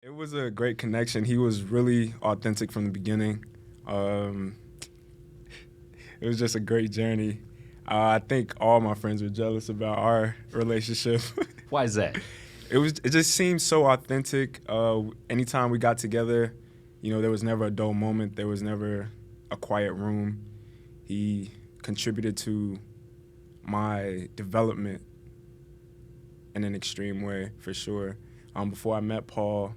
It was a great connection. He was really authentic from the beginning. Um, it was just a great journey. I think all my friends were jealous about our relationship. Why is that? It just seemed so authentic. Anytime we got together, there was never a dull moment. There was never a quiet room. He contributed to my development in an extreme way, for sure. Before I met Paul,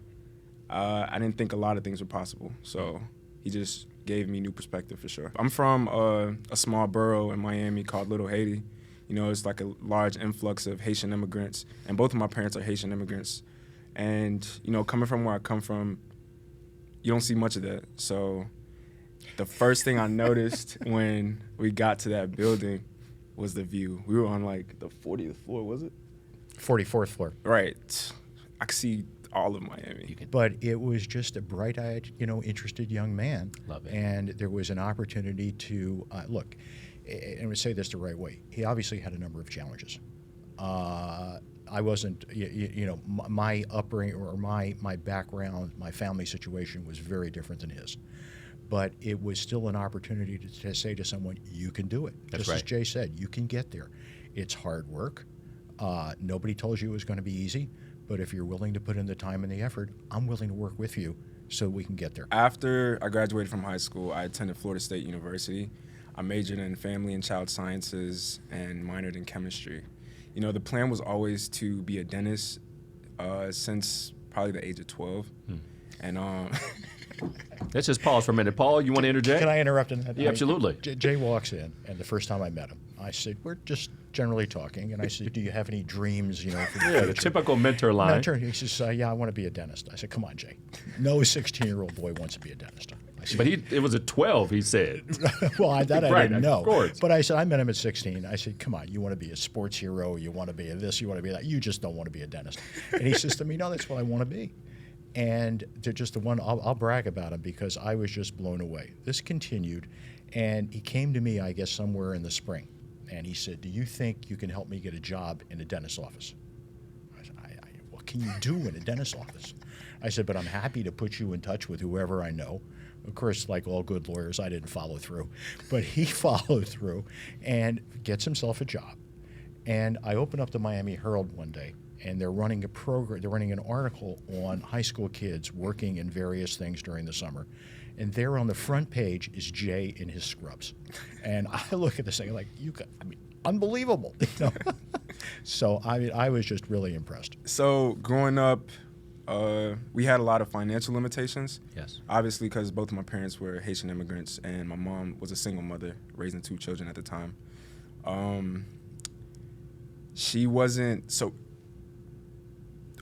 I didn't think a lot of things were possible. So he just gave me new perspective, for sure. I'm from a small borough in Miami called Little Haiti. It's like a large influx of Haitian immigrants, and both of my parents are Haitian immigrants. And, coming from where I come from, you don't see much of that. So the first thing I noticed when we got to that building was the view. We were on like the 40th floor, was it? 44th floor. Right. I could see all of Miami. But it was just a bright-eyed, interested young man. Love it. And there was an opportunity to look. And I would say this the right way. He obviously had a number of challenges. I wasn't, my upbringing or my background, my family situation was very different than his. But it was still an opportunity to say to someone, you can do it. That's Just right. as Jay said, you can get there. It's hard work. Nobody told you it was going to be easy. But if you're willing to put in the time and the effort, I'm willing to work with you so we can get there. After I graduated from high school, I attended Florida State University. I majored in family and child sciences and minored in chemistry. The plan was always to be a dentist since probably the age of 12. And Let's just pause for a minute. Paul, you want to interject? Can I interrupt in that? Yeah, absolutely. Jay walks in, and the first time I met him, I said, we're just generally talking, and I said, do you have any dreams, for the Yeah, the future? typical mentor line. Mentor, he says, yeah, I want to be a dentist. I said, come on, Jay. No 16-year-old boy wants to be a dentist. I said, But it was a 12, he said. well, I Right, didn't know. of course. But I said, I met him at 16. I said, come on, you want to be a sports hero, you want to be a this, you want to be that. You just don't want to be a dentist. And he says to me, no, that's what I want to be. And to just the one, I'll brag about him because I was just blown away. This continued, and he came to me, I guess, somewhere in the spring. And he said, do you think you can help me get a job in a dentist's office? I said, what can you do in a dentist's office? I said, but I'm happy to put you in touch with whoever I know. Of course, like all good lawyers, I didn't follow through. But he followed through and gets himself a job. And I opened up the Miami Herald one day, and they're running a program, they're running an article on high school kids working in various things during the summer. And there on the front page is Jay in his scrubs. And I look at this thing like, unbelievable. So I was just really impressed. so growing up, we had a lot of financial limitations. Yes. Obviously, because both of my parents were Haitian immigrants, and my mom was a single mother raising 2 children at the time. She wasn't so.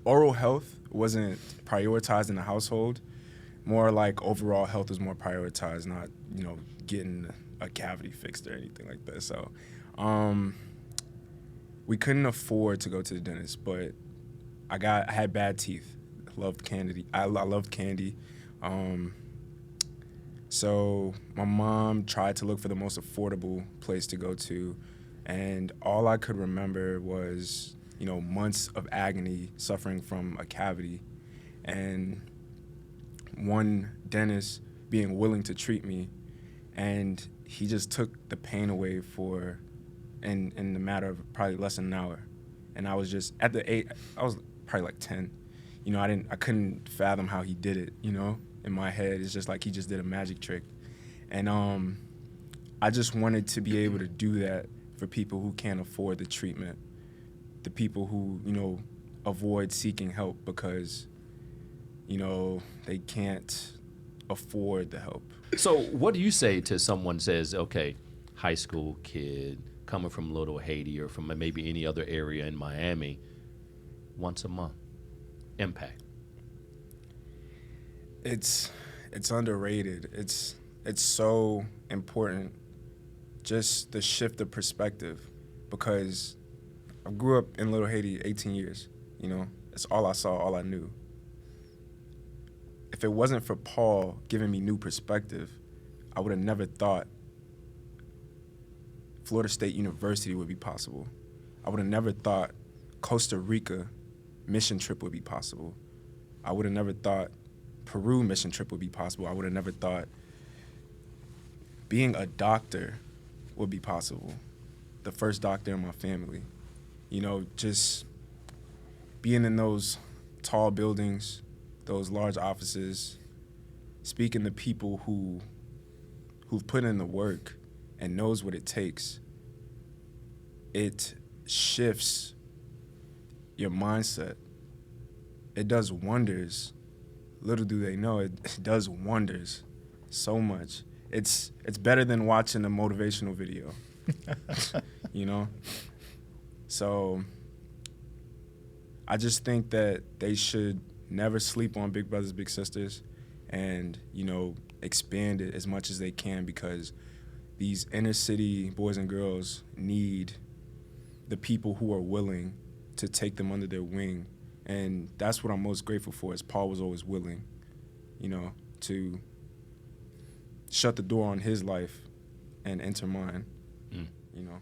Oral health wasn't prioritized in the household. More like overall health was more prioritized, not getting a cavity fixed or anything like that. So, we couldn't afford to go to the dentist, but I had bad teeth. Loved candy. I loved candy. So my mom tried to look for the most affordable place to go to, and all I could remember was, months of agony suffering from a cavity, and one dentist being willing to treat me, and he just took the pain away in the matter of probably less than an hour. And I was just at the age, I was probably like 10. I couldn't fathom how he did it, in my head. It's just like he just did a magic trick. And I just wanted to be able to do that for people who can't afford the treatment, the people who, avoid seeking help because, they can't afford the help. So what do you say to someone says, okay, high school kid coming from Little Haiti or from maybe any other area in Miami, once a month, impact? It's underrated. It's so important, just the shift of perspective, because I grew up in Little Haiti 18 years, It's all I saw, all I knew. If it wasn't for Paul giving me new perspective, I would have never thought Florida State University would be possible. I would have never thought Costa Rica mission trip would be possible. I would have never thought Peru mission trip would be possible. I would have never thought being a doctor would be possible. The first doctor in my family. You know, just being in those tall buildings, those large offices, speaking to people who've put in the work and knows what it takes. It shifts your mindset. It does wonders. Little do they know, it does wonders so much. It's better than watching a motivational video, you know? So I just think that they should never sleep on Big Brothers Big Sisters and, you know, expand it as much as they can, because these inner city boys and girls need the people who are willing to take them under their wing. And that's what I'm most grateful for, is Paul was always willing, you know, to shut the door on his life and enter mine, you know.